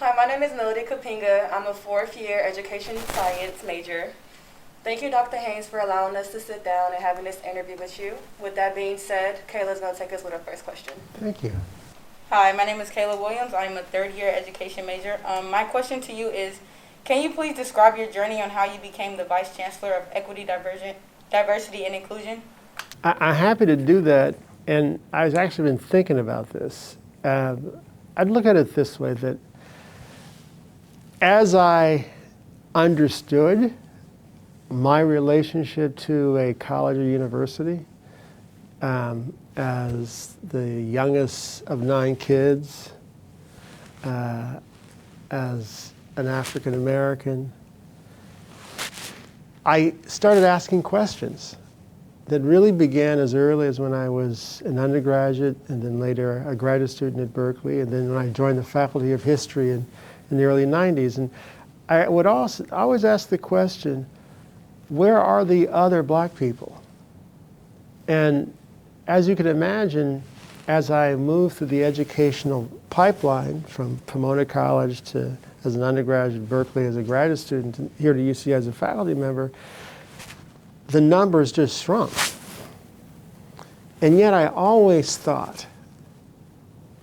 Hi, my name is Melody Kapinga. I'm a fourth-year education science major. Thank you, Dr. Haynes, for allowing us to sit down and having this interview with you. With that being said, Kayla's going to take us with our first question. Thank you. Hi, my name is Kayla Williams. I'm a third-year education major. My question to you is, can you please describe your journey on how you became the Vice Chancellor of Equity, Diversity, and Inclusion? I'm happy to do that, and I've actually been thinking about this. I'd look at it this way, that as I understood my relationship to a college or university, as the youngest of 9 kids, as an African American, I started asking questions that really began as early as when I was an undergraduate and then later a graduate student at Berkeley, and then when I joined the Faculty of History in the early 90s. And I would always ask the question, where are the other black people? And as you can imagine, as I moved through the educational pipeline from Pomona College to as an undergraduate at Berkeley, as a graduate student, and here to UC as a faculty member, the numbers just shrunk. And yet I always thought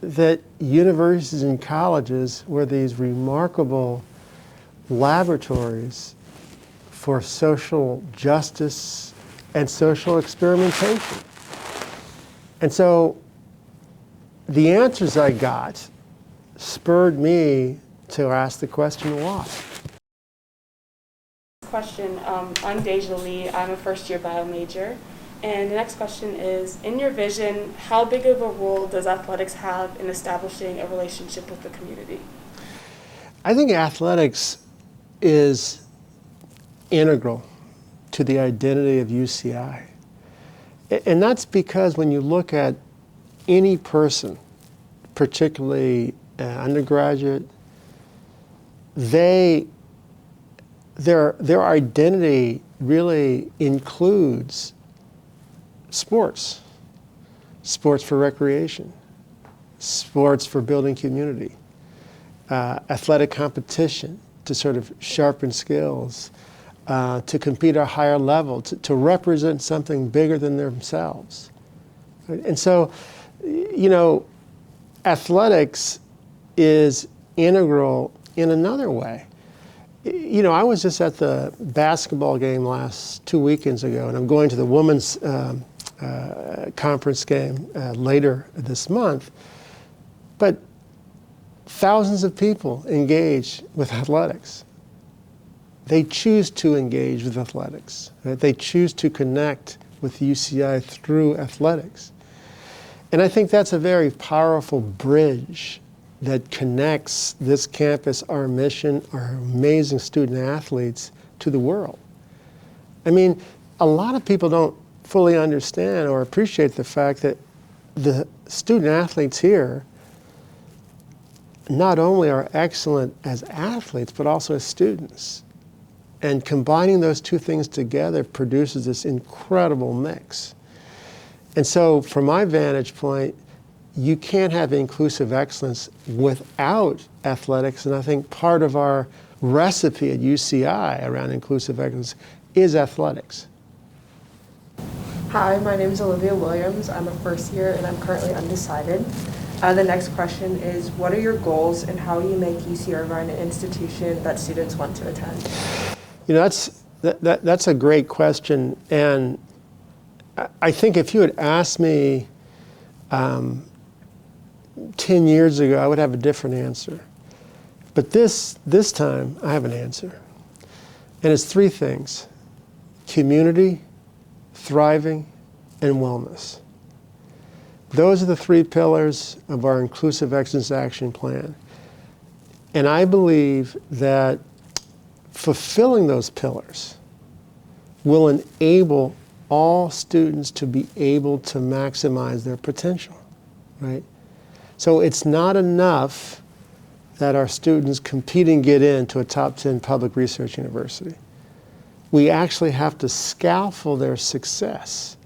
that universities and colleges were these remarkable laboratories for social justice and social experimentation. And so the answers I got spurred me to ask the question, why? Question, I'm Deja Lee. I'm a first-year bio major. And the next question is, in your vision, how big of a role does athletics have in establishing a relationship with the community? I think athletics is integral to the identity of UCI. And that's because when you look at any person, particularly undergraduate, their identity really includes sports for recreation, sports for building community, athletic competition to sort of sharpen skills, to compete at a higher level, to represent something bigger than themselves. And so, you know, athletics is integral in another way. You know, I was just at the basketball game 2 weekends ago, and I'm going to the women's conference game later this month. But thousands of people engage with athletics. They choose to engage with athletics. Right? They choose to connect with UCI through athletics. And I think that's a very powerful bridge that connects this campus, our mission, our amazing student athletes to the world. I mean, a lot of people don't fully understand or appreciate the fact that the student athletes here not only are excellent as athletes, but also as students. And combining those two things together produces this incredible mix. And so from my vantage point, you can't have inclusive excellence without athletics. And I think part of our recipe at UCI around inclusive excellence is athletics. Hi, my name is Olivia Williams. I'm a first year and I'm currently undecided. The next question is, what are your goals and how will you make UC Irvine an institution that students want to attend? You know, that's a great question. And I think if you had asked me 10 years ago, I would have a different answer. But this time, I have an answer. And it's 3 things: community, thriving, and wellness. Those are the 3 pillars of our Inclusive Excellence Action Plan. And I believe that fulfilling those pillars will enable all students to be able to maximize their potential, right? So it's not enough that our students compete and get into a top 10 public research university. We actually have to scaffold their success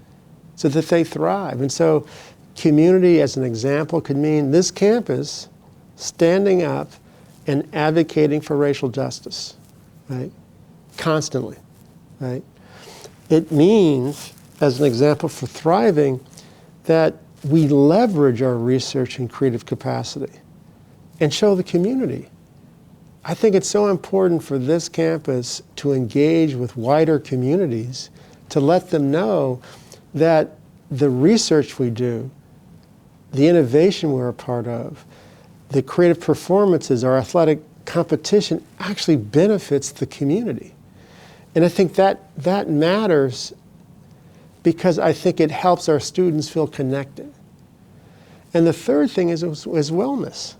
so that they thrive. And so community, as an example, could mean this campus standing up and advocating for racial justice, right? Constantly, right? It means, as an example for thriving, that we leverage our research and creative capacity and show the community. I think it's so important for this campus to engage with wider communities, to let them know that the research we do, the innovation we're a part of, the creative performances, our athletic competition actually benefits the community. And I think that matters because I think it helps our students feel connected. And the third thing is wellness.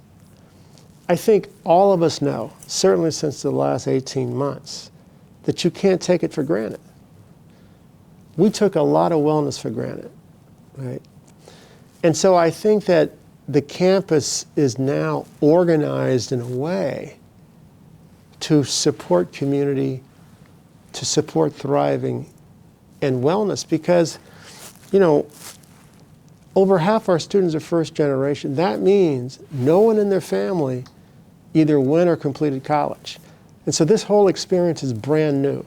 I think all of us know, certainly since the last 18 months, that you can't take it for granted. We took a lot of wellness for granted, right? And so I think that the campus is now organized in a way to support community, to support thriving and wellness, because, you know, over half our students are first generation. That means no one in their family either went or completed college. And so this whole experience is brand new.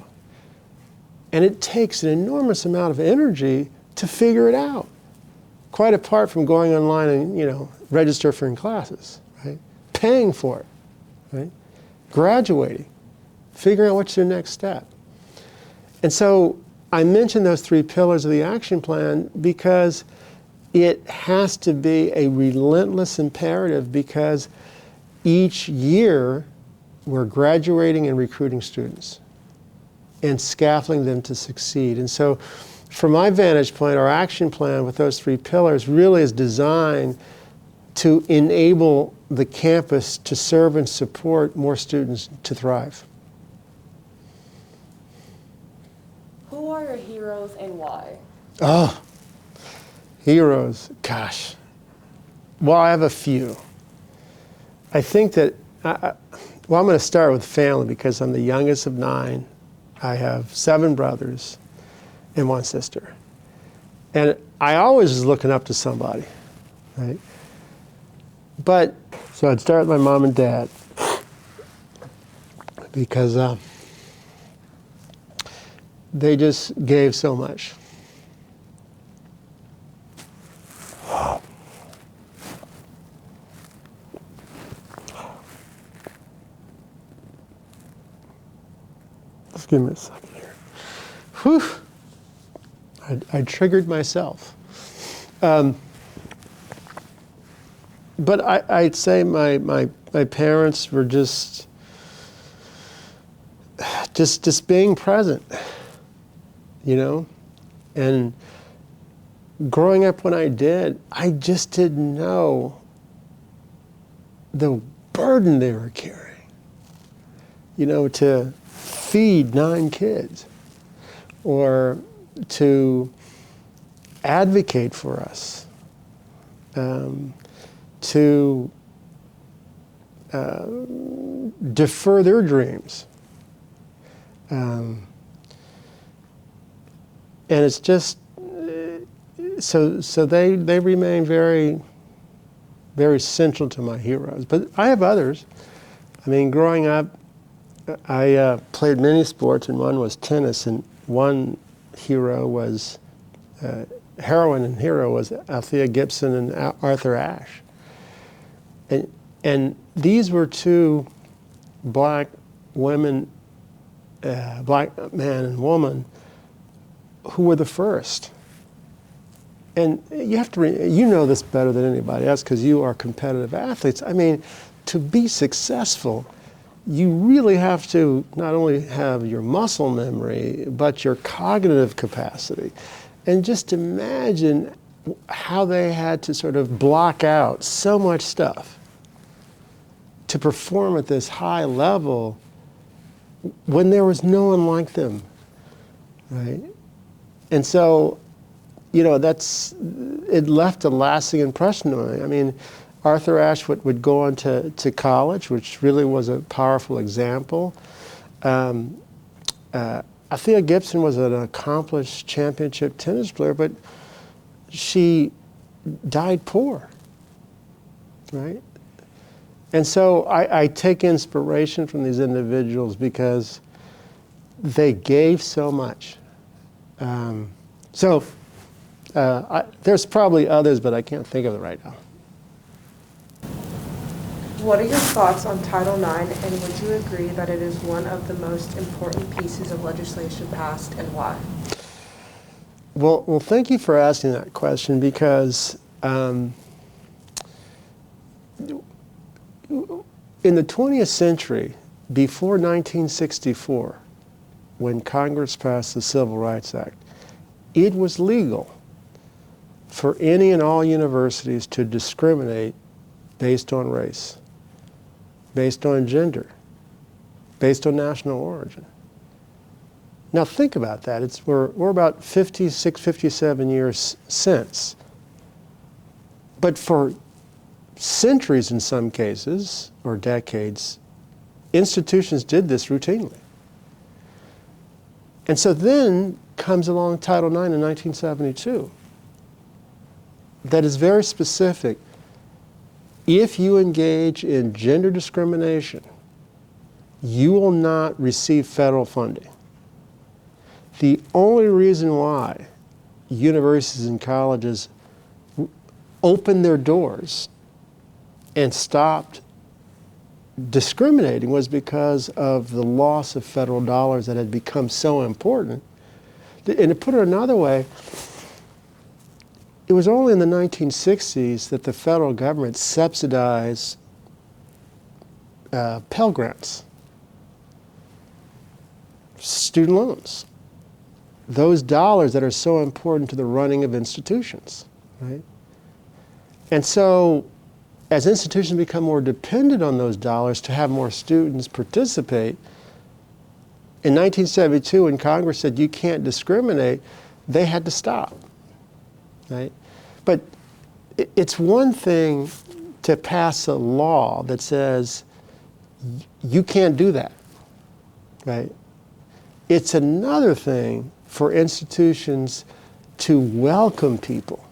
And it takes an enormous amount of energy to figure it out, quite apart from going online and, you know, register for classes, right? Paying for it, right? Graduating, figuring out what's your next step. And so I mentioned those three pillars of the action plan because it has to be a relentless imperative, because each year we're graduating and recruiting students and scaffolding them to succeed. And so from my vantage point, our action plan with those three pillars really is designed to enable the campus to serve and support more students to thrive. Who are your heroes and why? Oh, heroes, gosh. Well, I have a few. I think that, I'm going to start with family because I'm the youngest of 9. I have 7 brothers and 1 sister. And I always was looking up to somebody, right? But, so I'd start with my mom and dad because they just gave so much. Just give me a second here. Whew. I triggered myself. But I'd say my parents were just being present, you know? And growing up when I did, I just didn't know the burden they were carrying, you know, to feed 9 kids or to advocate for us, to defer their dreams. And it's just, so they remain very, very central to my heroes. But I have others. I mean, growing up, I played many sports, and one was tennis, and one hero was, heroine and hero was Althea Gibson and Arthur Ashe. And these were 2 black women, black man and woman, who were the first. And you have to, you know this better than anybody else because you are competitive athletes. I mean, to be successful, you really have to not only have your muscle memory, but your cognitive capacity. And just imagine how they had to sort of block out so much stuff to perform at this high level when there was no one like them, right? And so, you know, it left a lasting impression on me. I mean, Arthur Ashe would go on to college, which really was a powerful example. Althea Gibson was an accomplished championship tennis player, but she died poor, right? And so I take inspiration from these individuals because they gave so much. There's probably others, but I can't think of it right now. What are your thoughts on Title IX, and would you agree that it is one of the most important pieces of legislation passed, and why? Well, thank you for asking that question because in the 20th century, before 1964, when Congress passed the Civil Rights Act, it was legal for any and all universities to discriminate based on race, based on gender, based on national origin. Now think about that. We're about 56, 57 years since. But for centuries in some cases, or decades, institutions did this routinely. And so then comes along Title IX in 1972 that is very specific. If you engage in gender discrimination, you will not receive federal funding. The only reason why universities and colleges opened their doors and stopped discriminating was because of the loss of federal dollars that had become so important. And to put it another way, it was only in the 1960s that the federal government subsidized Pell Grants, student loans, those dollars that are so important to the running of institutions, right? And so as institutions become more dependent on those dollars to have more students participate, in 1972 when Congress said you can't discriminate, they had to stop, right? But it's one thing to pass a law that says you can't do that, right? It's another thing for institutions to welcome people,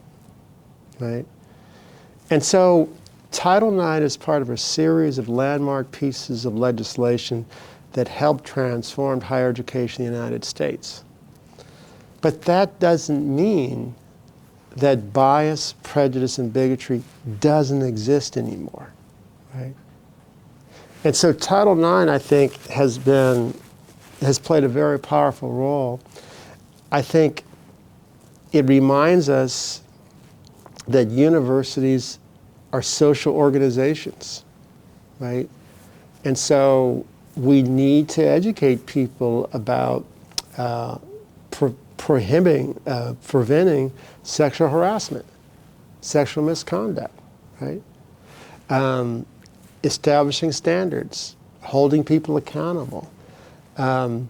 right? And so Title IX is part of a series of landmark pieces of legislation that helped transform higher education in the United States. But that doesn't mean that bias, prejudice, and bigotry doesn't exist anymore, right? And so Title IX, I think, has played a very powerful role. I think it reminds us that universities are social organizations, right? And so we need to educate people about preventing sexual harassment, sexual misconduct, right? Establishing standards, holding people accountable. And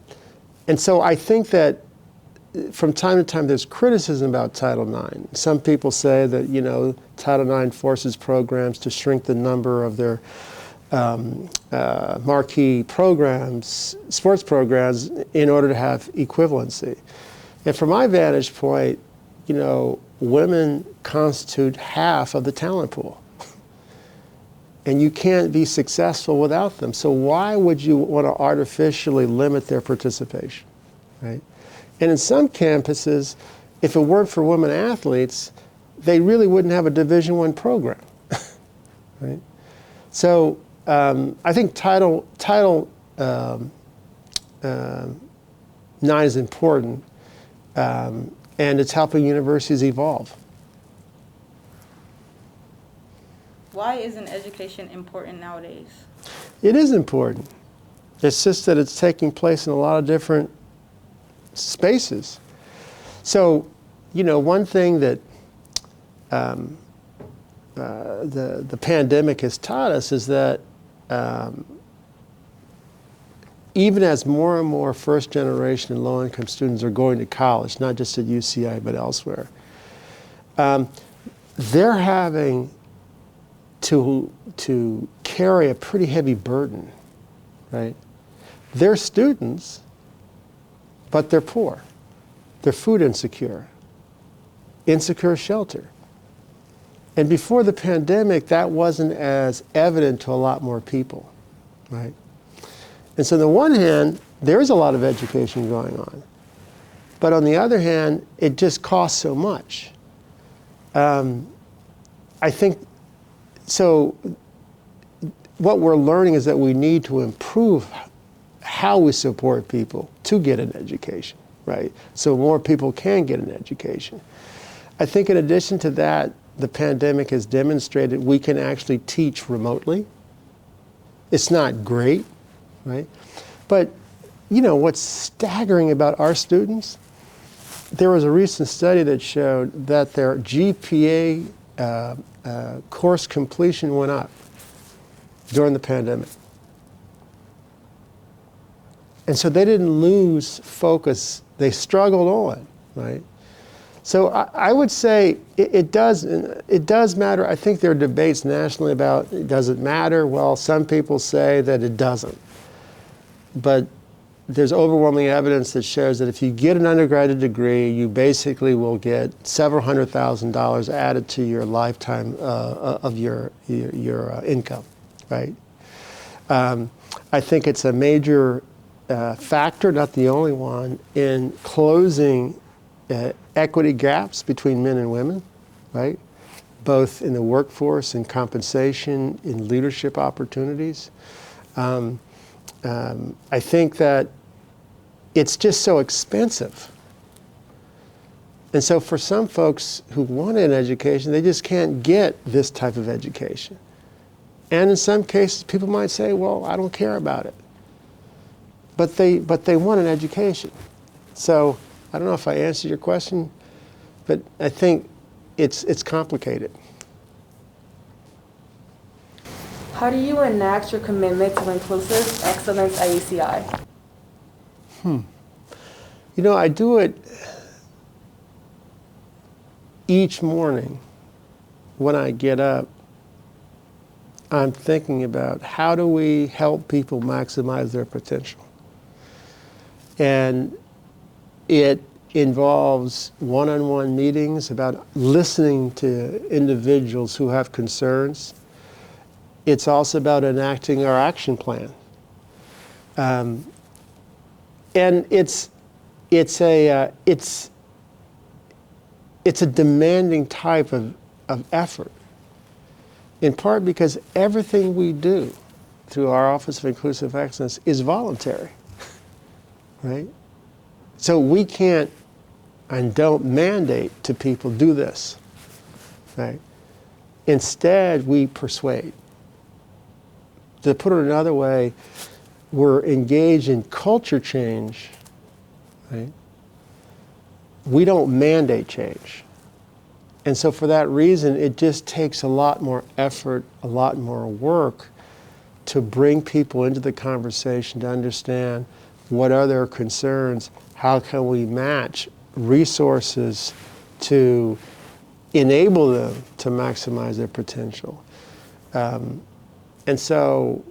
so I think that from time to time there's criticism about Title IX. Some people say that, Title IX forces programs to shrink the number of their marquee programs, sports programs, in order to have equivalency. And from my vantage point, women constitute half of the talent pool. And you can't be successful without them. So why would you want to artificially limit their participation, right? And in some campuses, if it weren't for women athletes, they really wouldn't have a Division I program, right? So I think Title IX is important, and it's helping universities evolve. Why isn't education important nowadays? It is important. It's just that it's taking place in a lot of different spaces. So, one thing that the pandemic has taught us is that even as more and more first generation and low income students are going to college, not just at UCI but elsewhere, they're having to carry a pretty heavy burden, right? They're students, but they're poor. They're food insecure, insecure shelter. And before the pandemic, that wasn't as evident to a lot more people, right? And so on the one hand, there is a lot of education going on. But on the other hand, it just costs so much. I think, so what we're learning is that we need to improve how we support people to get an education, right? So more people can get an education. I think in addition to that, the pandemic has demonstrated we can actually teach remotely. It's not great, right? But you know, what's staggering about our students, there was a recent study that showed that their GPA course completion went up during the pandemic. And so they didn't lose focus, they struggled on, right? So I would say it does matter. I think there are debates nationally about, does it matter? Well, some people say that it doesn't. But there's overwhelming evidence that shows that if you get an undergraduate degree, you basically will get several $100,000 added to your lifetime of your income, right? I think it's a major factor, not the only one, in closing equity gaps between men and women, right? Both in the workforce, in compensation, in leadership opportunities. I think that it's just so expensive. And so for some folks who want an education, they just can't get this type of education. And in some cases, people might say, well, I don't care about it. But they want an education. So I don't know if I answered your question, but I think it's complicated. How do you enact your commitment to inclusive excellence at UCI? You know, I do it each morning when I get up. I'm thinking about how do we help people maximize their potential. And it involves one-on-one meetings about listening to individuals who have concerns. It's also about enacting our action plan. And it's a demanding type of effort, in part because everything we do through our Office of Inclusive Excellence is voluntary, right? So we can't and don't mandate to people do this, right? Instead, we persuade. To put it another way, we're engaged in culture change, right? We don't mandate change. And so for that reason, it just takes a lot more effort, a lot more work to bring people into the conversation to understand what are their concerns, how can we match resources to enable them to maximize their potential. And so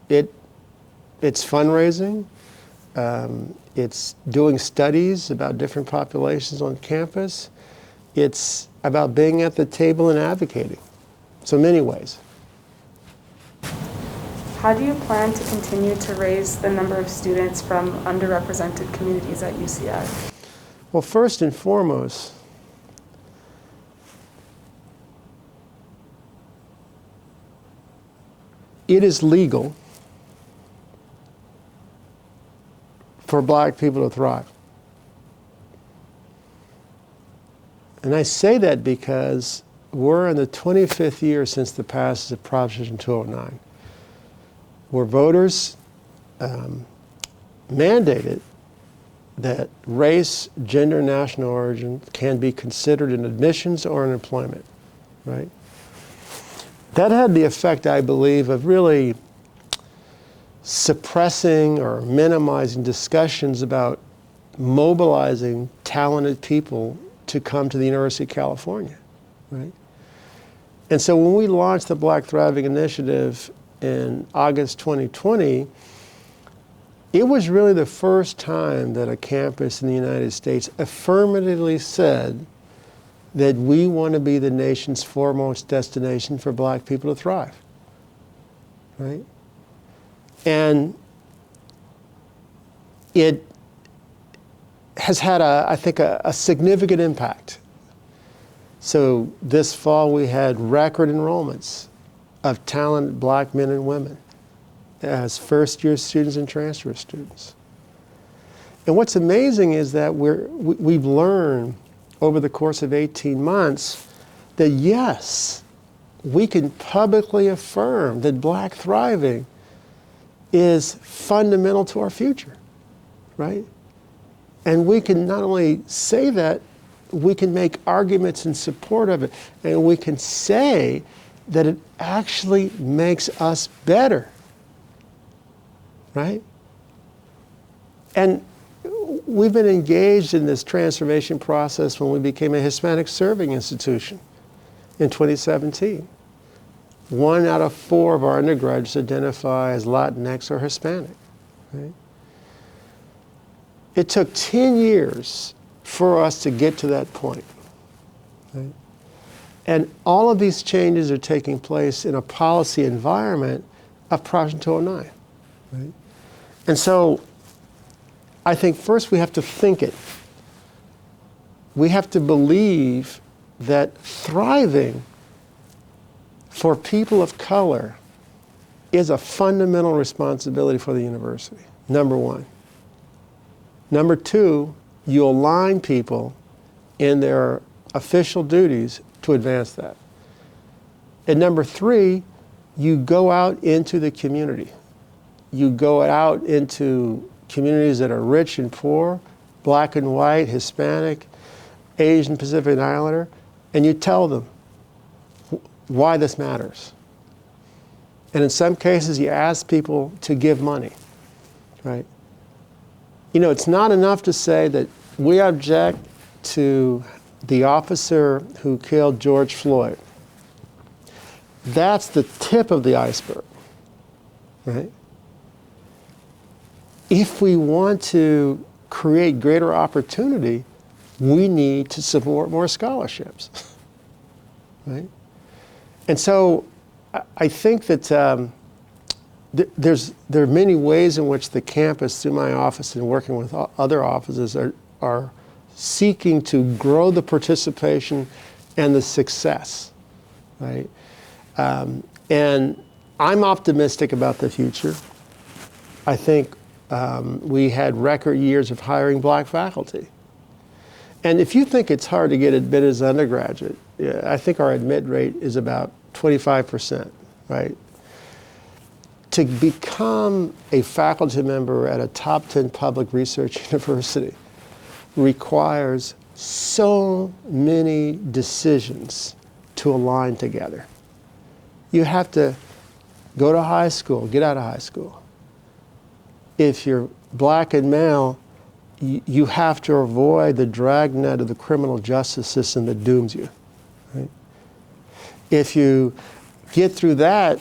it's fundraising, it's doing studies about different populations on campus, it's about being at the table and advocating. So many ways. How do you plan to continue to raise the number of students from underrepresented communities at UCI? Well, first and foremost, it is legal for Black people to thrive. And I say that because we're in the 25th year since the passage of Proposition 209, where voters mandated that race, gender, national origin can be considered in admissions or in employment, right? That had the effect, I believe, of really suppressing or minimizing discussions about mobilizing talented people to come to the University of California, right? And so when we launched the Black Thriving Initiative in August 2020, it was really the first time that a campus in the United States affirmatively said that we want to be the nation's foremost destination for black people to thrive, right? And it has had, I think, a significant impact. So this fall we had record enrollments of talented black men and women as first-year students and transfer students. And what's amazing is that we've learned over the course of 18 months that yes, we can publicly affirm that black thriving is fundamental to our future, right? And we can not only say that, we can make arguments in support of it, and we can say that it actually makes us better, right? And we've been engaged in this transformation process when we became a Hispanic serving institution in 2017. 1 out of 4 of our undergraduates identify as Latinx or Hispanic, right? It took 10 years for us to get to that point, right? And all of these changes are taking place in a policy environment of Project 209, right? And so I think first we have to think it. We have to believe that thriving for people of color is a fundamental responsibility for the university, number one. Number two, you align people in their official duties to advance that. And number three, you go out into the community. You go out into communities that are rich and poor, black and white, Hispanic, Asian, Pacific Islander, and you tell them why this matters. And in some cases, you ask people to give money, right? You know, it's not enough to say that we object to the officer who killed George Floyd. That's the tip of the iceberg, right? If we want to create greater opportunity, we need to support more scholarships, right? And so I think that there are many ways in which the campus, through my office and working with other offices, are seeking to grow the participation and the success, right? And I'm optimistic about the future. I think we had record years of hiring black faculty. And if you think it's hard to get admitted as an undergraduate, I think our admit rate is about 25%, right? To become a faculty member at a top 10 public research university requires so many decisions to align together. You have to go to high school, get out of high school. If you're black and male, you have to avoid the dragnet of the criminal justice system that dooms you, right? If you get through that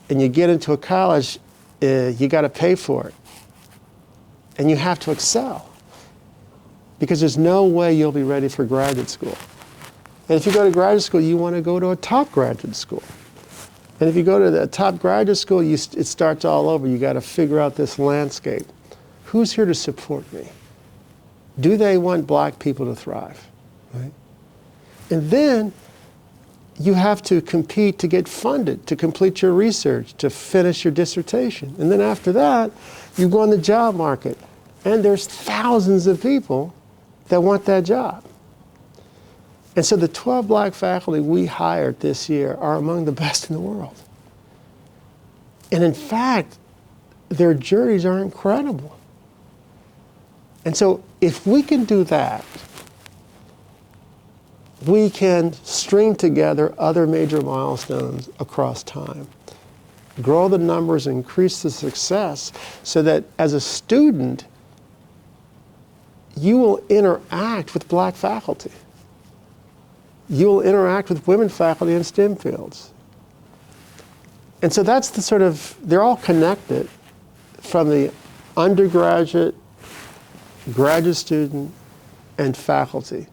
and you get into a college, you got to pay for it. And you have to excel, because there's no way you'll be ready for graduate school. And if you go to graduate school, you want to go to a top graduate school. And if you go to the top graduate school, it starts all over. You got to figure out this landscape. Who's here to support me? Do they want black people to thrive, right? And then you have to compete to get funded, to complete your research, to finish your dissertation. And then after that, you go on the job market, and there's thousands of people that want that job. And so the 12 black faculty we hired this year are among the best in the world. And in fact, their journeys are incredible. And so if we can do that, we can string together other major milestones across time, grow the numbers, increase the success, so that as a student, you will interact with black faculty. You will interact with women faculty in STEM fields. And so that's the sort of, they're all connected from the undergraduate, graduate student, and faculty,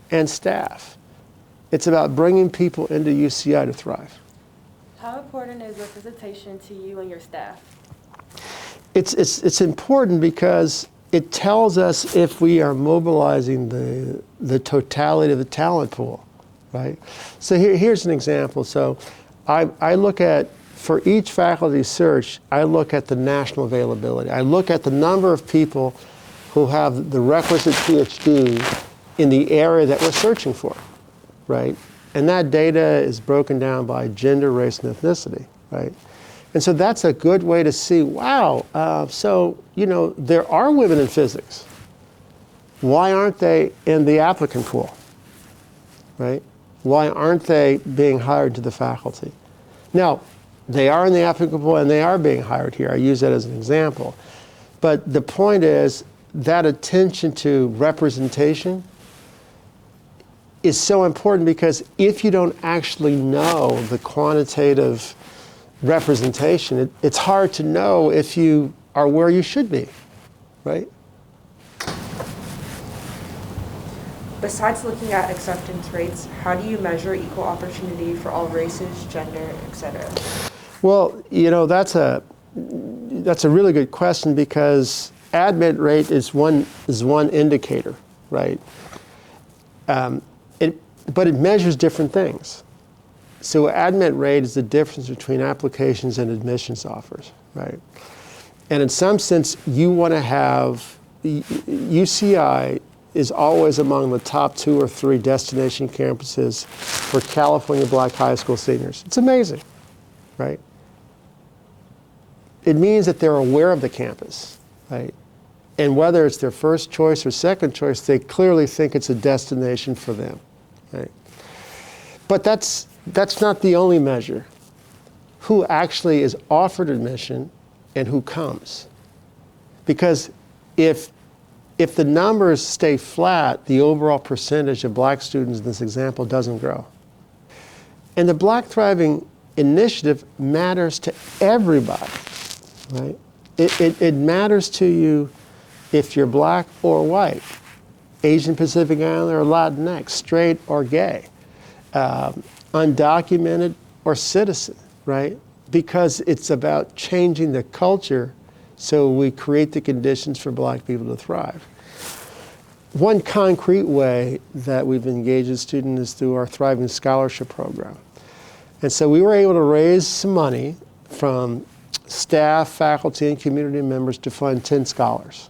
and staff. It's about bringing people into UCI to thrive. How important is representation to you and your staff? It's important because it tells us if we are mobilizing the totality of the talent pool, right? So here's an example. So I look at, for each faculty search, I look at the national availability. I look at the number of people who have the requisite PhD in the area that we're searching for, right? And that data is broken down by gender, race, and ethnicity, right? And so that's a good way to see, wow, so, you know, there are women in physics. Why aren't they in the applicant pool, right? Why aren't they being hired to the faculty? Now, they are in the applicant pool and they are being hired here. I use that as an example. But the point is that attention to representation is so important, because if you don't actually know the quantitative representation, it's hard to know if you are where you should be, right? Besides looking at acceptance rates, how do you measure equal opportunity for all races, gender, etc.? Well, you know, that's a really good question, because admit rate is one indicator, right? But it measures different things. So admit rate is the difference between applications and admissions offers, right? And in some sense, you want to have, UCI is always among the top 2 or 3 destination campuses for California Black high school seniors. It's amazing, right? It means that they're aware of the campus, right? And whether it's their first choice or second choice, they clearly think it's a destination for them, right? But that's not the only measure. Who actually is offered admission and who comes. Because if the numbers stay flat, the overall percentage of black students in this example doesn't grow. And the Black Thriving Initiative matters to everybody, right? It matters to you if you're black or white, Asian Pacific Islander or Latinx, straight or gay, undocumented or citizen, right? Because it's about changing the culture so we create the conditions for black people to thrive. One concrete way that we've engaged a student is through our Thriving Scholarship Program. And so we were able to raise some money from staff, faculty, and community members to fund 10 scholars.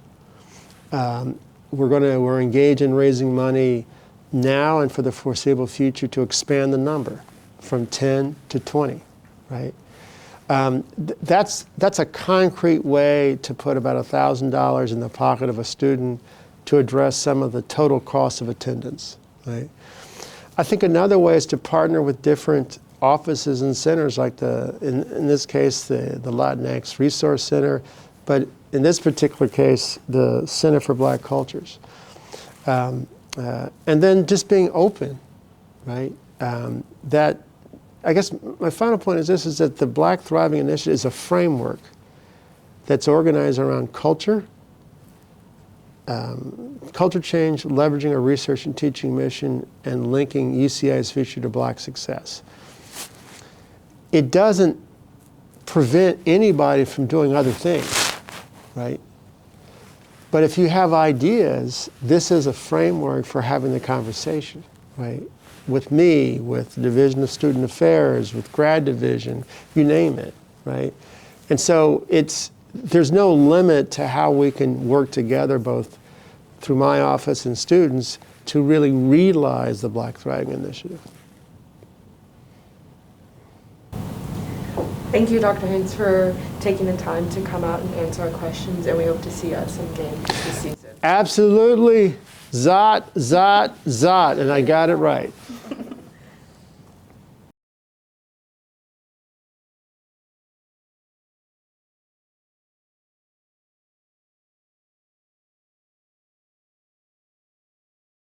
We're engaged in raising money now and for the foreseeable future to expand the number from 10 to 20, right? That's a concrete way to put about $1,000 in the pocket of a student to address some of the total cost of attendance, right? I think another way is to partner with different offices and centers, like in this case, the Latinx Resource Center, but in this particular case, the Center for Black Cultures. And then just being open, right? I guess my final point is this, is that the Black Thriving Initiative is a framework that's organized around culture, culture change, leveraging our research and teaching mission, and linking UCI's future to black success. It doesn't prevent anybody from doing other things, right? But if you have ideas, this is a framework for having the conversation, right? With me, with the Division of Student Affairs, with Grad Division, you name it, right? And so there's no limit to how we can work together, both through my office and students, to really realize the Black Thriving Initiative. Thank you, Dr. Haynes, for taking the time to come out and answer our questions, and we hope to see us in games this season. Absolutely. Zot, zot, zot, and I got it right.